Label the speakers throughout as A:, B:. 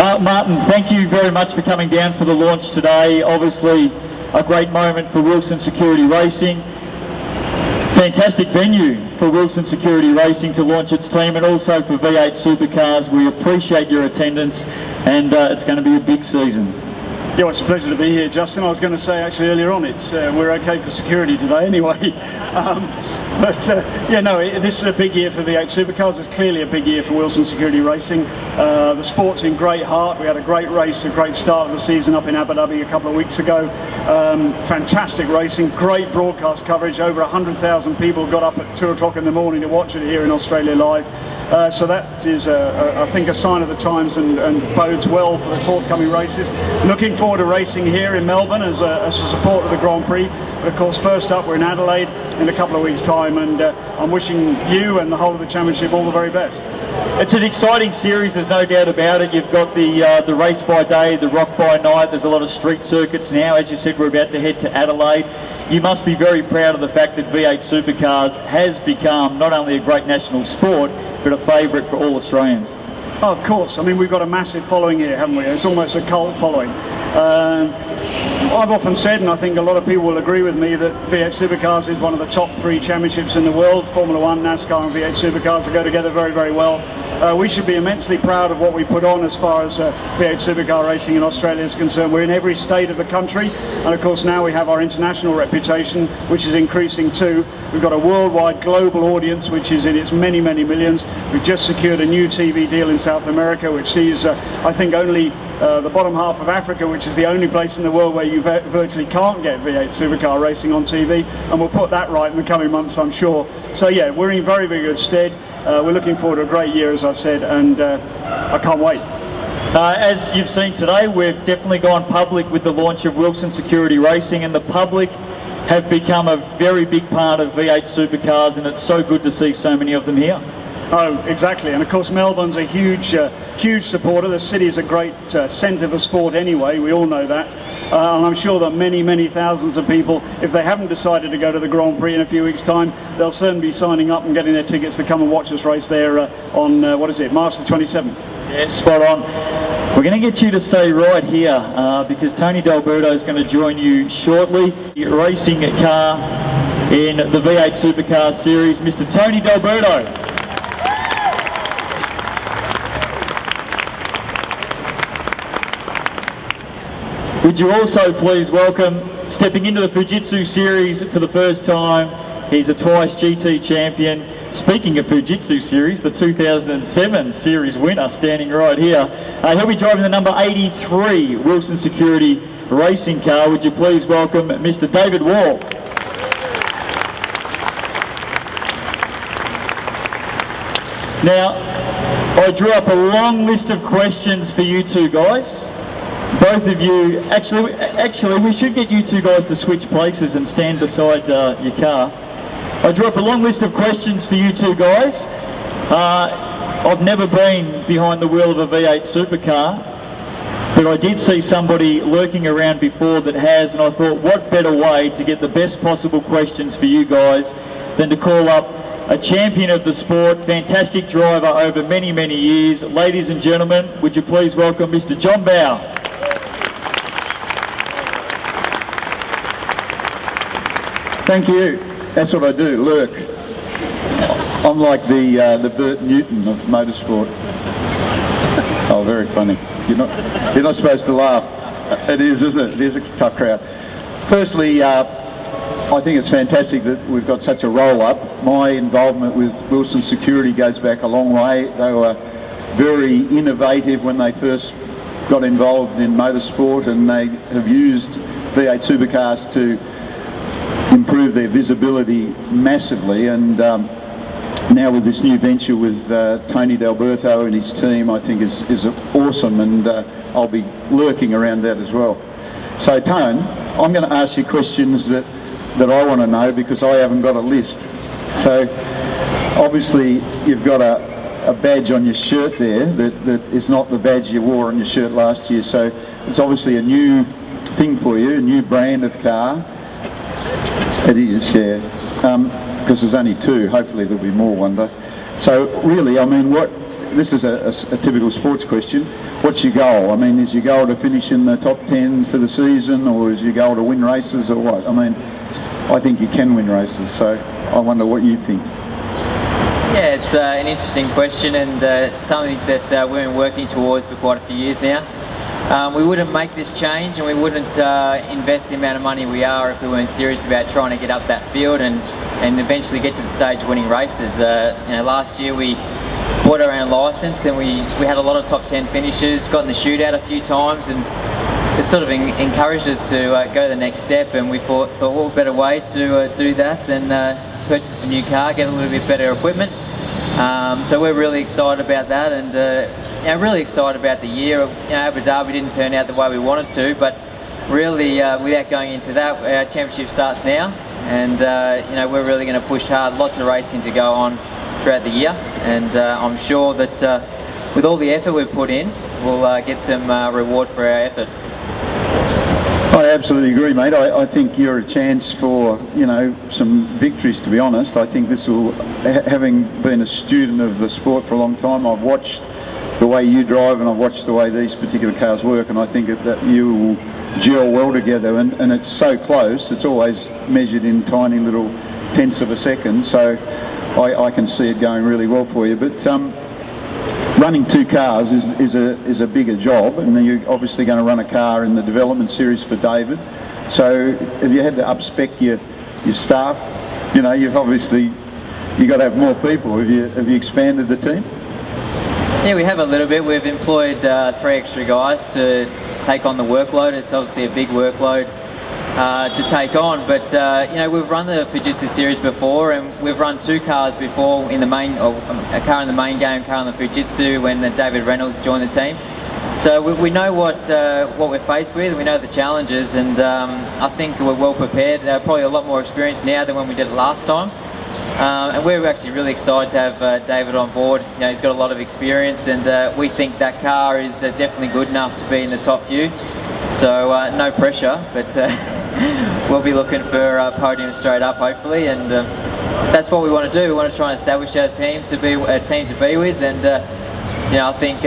A: Martin, thank you very much for coming down for the launch today. Obviously a great moment for Wilson Security Racing. Fantastic venue for Wilson Security Racing to launch its team, and also for V8 Supercars. We appreciate your attendance, and it's going to be a big season.
B: Yeah, well, it's a pleasure to be here, Justin. I was going to say actually earlier on, it's we're okay for security today anyway. This is a big year for V8 Supercars. It's clearly a big year for Wilson Security Racing. The sport's in great heart. We had a great race, a great start of the season up in Abu Dhabi a couple of weeks ago. Fantastic racing, great broadcast coverage. Over 100,000 people got up at 2 o'clock in the morning to watch it here in Australia live. So that is, I think, a sign of the times and bodes well for the forthcoming races. Looking forward to racing here in Melbourne as a support of the Grand Prix. But of course, first up, we're in Adelaide in a couple of weeks' time, and I'm wishing you and the whole of the championship all the very best.
A: It's an exciting series, there's no doubt about it. You've got the race by day, the rock by night. There's a lot of street circuits now. As you said, we're about to head to Adelaide. You must be very proud of the fact that V8 Supercars has become not only a great national sport, but a favourite for all Australians.
B: Oh, of course. I mean, we've got a massive following here, haven't we? It's almost a cult following. I've often said, and I think a lot of people will agree with me, that V8 Supercars is one of the top 3 championships in the world. Formula 1, NASCAR and V8 Supercars go together very, very well. We should be immensely proud of what we put on as far as V8 Supercar racing in Australia is concerned. We're in every state of the country, and of course now we have our international reputation, which is increasing too. We've got a worldwide global audience, which is in its many, many millions. We've just secured a new TV deal in South America, which sees, I think, only the bottom half of Africa, which is the only place in the world where you virtually can't get V8 Supercar racing on TV, and we'll put that right in the coming months, I'm sure. So yeah, we're in very, very good stead. We're looking forward to a great year, as I've said, and I can't wait.
A: As you've seen today, we've definitely gone public with the launch of Wilson Security Racing, and the public have become a very big part of V8 Supercars, and it's so good to see so many of them here.
B: Oh, exactly, and of course Melbourne's a huge supporter. The city is a great centre for sport anyway, we all know that. And I'm sure that many, many thousands of people, if they haven't decided to go to the Grand Prix in a few weeks' time, they'll certainly be signing up and getting their tickets to come and watch us race there on, March the 27th.
A: Yeah, spot on. We're going to get you to stay right here because Tony D'Alberto is going to join you shortly. Racing car in the V8 Supercar Series, Mr. Tony D'Alberto. Would you also please welcome, stepping into the Fujitsu Series for the first time, he's a twice GT champion. Speaking of Fujitsu Series, the 2007 Series winner standing right here. He'll be driving the number 83 Wilson Security Racing car. Would you please welcome Mr. David Wall. Now, I drew up a long list of questions for you two guys. Both of you, actually, we should get you two guys to switch places and stand beside your car. I drew up a long list of questions for you two guys. I've never been behind the wheel of a V8 Supercar, but I did see somebody lurking around before that has, and I thought, what better way to get the best possible questions for you guys than to call up a champion of the sport, fantastic driver over many, many years. Ladies and gentlemen, would you please welcome Mr. John Bowe.
C: Thank you. That's what I do, lurk. I'm like the Bert Newton of motorsport. Oh, very funny. You're not supposed to laugh. It is, isn't it? It is a tough crowd. Firstly, I think it's fantastic that we've got such a roll-up. My involvement with Wilson Security goes back a long way. They were very innovative when they first got involved in motorsport, and they have used V8 Supercars to improve their visibility massively, and now with this new venture with Tony D'Alberto and his team, I think is awesome, and I'll be lurking around that as well. So Tone, I'm going to ask you questions that I want to know because I haven't got a list. So obviously you've got a badge on your shirt there that is not the badge you wore on your shirt last year, so it's obviously a new thing for you, a new brand of car. It is, yeah, because there's only 2, hopefully there'll be more one day. So really, I mean, this is a typical sports question. What's your goal? I mean, is your goal to finish in the top 10 for the season, or is your goal to win races, or what? I mean, I think you can win races, so I wonder what you think.
D: Yeah, it's an interesting question, and something that we've been working towards for quite a few years now. We wouldn't make this change, and we wouldn't invest the amount of money we are if we weren't serious about trying to get up that field and eventually get to the stage of winning races. Last year we bought our own licence, and we had a lot of top 10 finishes, got in the shootout a few times, and it sort of encouraged us to go the next step, and we thought what better way to do that than purchase a new car, get a little bit better equipment. So we're really excited about that, and really excited about the year. Abu Dhabi didn't turn out the way we wanted to, but really without going into that, our championship starts now, and we're really going to push hard. Lots of racing to go on throughout the year, and I'm sure that with all the effort we've put in, we'll get some reward for our effort.
C: I absolutely agree, mate. I think you're a chance for, some victories, to be honest. I think this will, having been a student of the sport for a long time, I've watched the way you drive and I've watched the way these particular cars work, and I think that you will gel well together, and it's so close. It's always measured in tiny little tenths of a second, so I can see it going really well for you. But running two cars is a bigger job, and then you're obviously going to run a car in the development series for David. So have you had to up-spec your staff? You've obviously got to have more people. Have you expanded the team?
D: Yeah, we have a little bit. We've employed 3 extra guys to take on the workload. It's obviously a big workload to take on, but we've run the Fujitsu series before, and we've run 2 cars before in the main, or a car in the main game, a car in the Fujitsu when David Reynolds joined the team. So we know what we're faced with. We know the challenges, and I think we're well prepared. Probably a lot more experience now than when we did it last time. And we're actually really excited to have David on board. He's got a lot of experience, and we think that car is definitely good enough to be in the top few. So no pressure, but we'll be looking for podium straight up, hopefully, and that's what we want to do. We want to try and establish our team to be a team to be with, and I think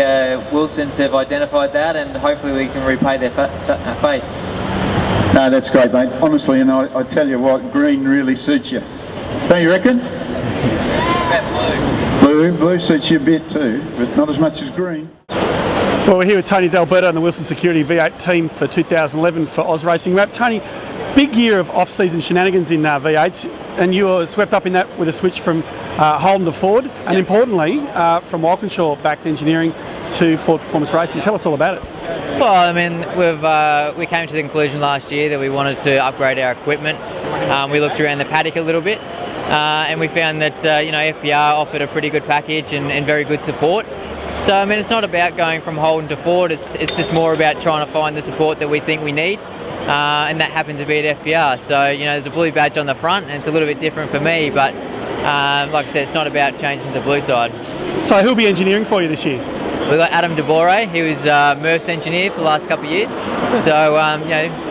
D: Wilsons have identified that, and hopefully we can repay their faith.
C: No, that's great, mate. Honestly, and I tell you what, green really suits you. Don't you reckon? Blue suits you a bit too, but not as much as green.
E: Well, we're here with Tony D'Alberto and the Wilson Security V8 team for 2011 for Oz Racing Wrap. Tony, big year of off-season shenanigans in V8s, and you were swept up in that with a switch from Holden to Ford, and importantly, from Walkinshaw back to engineering to Ford Performance Racing. Tell us all about it.
D: Well, I mean, we came to the conclusion last year that we wanted to upgrade our equipment. We looked around the paddock a little bit, and we found that FPR offered a pretty good package and very good support. So I mean, it's not about going from Holden to Ford. It's just more about trying to find the support that we think we need, and that happened to be at FPR. So there's a blue badge on the front, and it's a little bit different for me. But like I said, it's not about changing the blue side.
E: So who'll be engineering for you this year?
D: We've got Adam DeBore. He was Murph's engineer for the last couple of years. So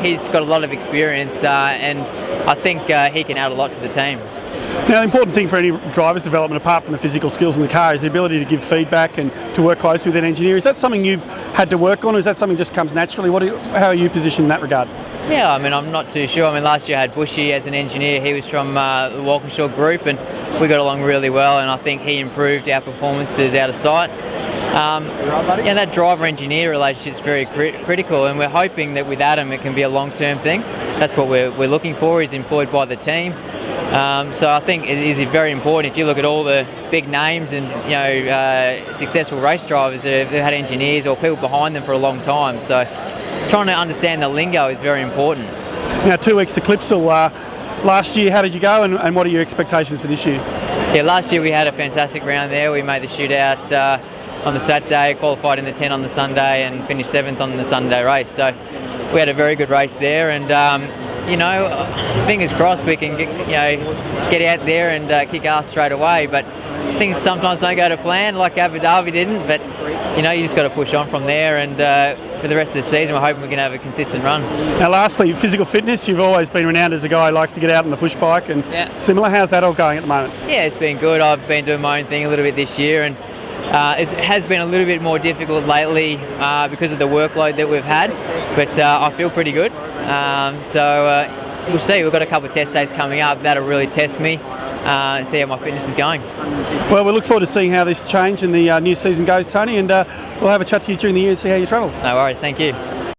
D: he's got a lot of experience, and I think he can add a lot to the team.
E: Now, the important thing for any driver's development, apart from the physical skills in the car, is the ability to give feedback and to work closely with an engineer. Is that something you've had to work on, or is that something that just comes naturally? How are you positioned in that regard? Yeah,
D: I mean, I'm not too sure. I mean, last year I had Bushy as an engineer. He was from the Walkinshaw group, and we got along really well, and I think he improved our performances out of sight. That driver-engineer relationship is very critical, and we're hoping that with Adam it can be a long-term thing. That's what we're looking for. He's employed by the team. So I think it is very important. If you look at all the big names and successful race drivers, they've had engineers or people behind them for a long time. So trying to understand the lingo is very important.
E: Now, 2 weeks to Clipsal. Last year, how did you go, and what are your expectations for this year?
D: Yeah, last year we had a fantastic round there. We made the shootout on the Saturday, qualified in the 10 on the Sunday, and finished 7th on the Sunday race. So we had a very good race there, and fingers crossed we can get out there and kick ass straight away. But things sometimes don't go to plan, like Abu Dhabi didn't. But you just got to push on from there, and for the rest of the season, we're hoping we can have a consistent run.
E: Now, lastly, physical fitness. You've always been renowned as a guy who likes to get out on the push bike, and similar. How's that all going at the moment?
D: Yeah, it's been good. I've been doing my own thing a little bit this year, and It has been a little bit more difficult lately because of the workload that we've had, but I feel pretty good. So we'll see. We've got a couple of test days coming up that'll really test me, see how my fitness is going.
E: Well, we look forward to seeing how this change and the new season goes, Tony, and we'll have a chat to you during the year and see how you travel.
D: No worries, thank you.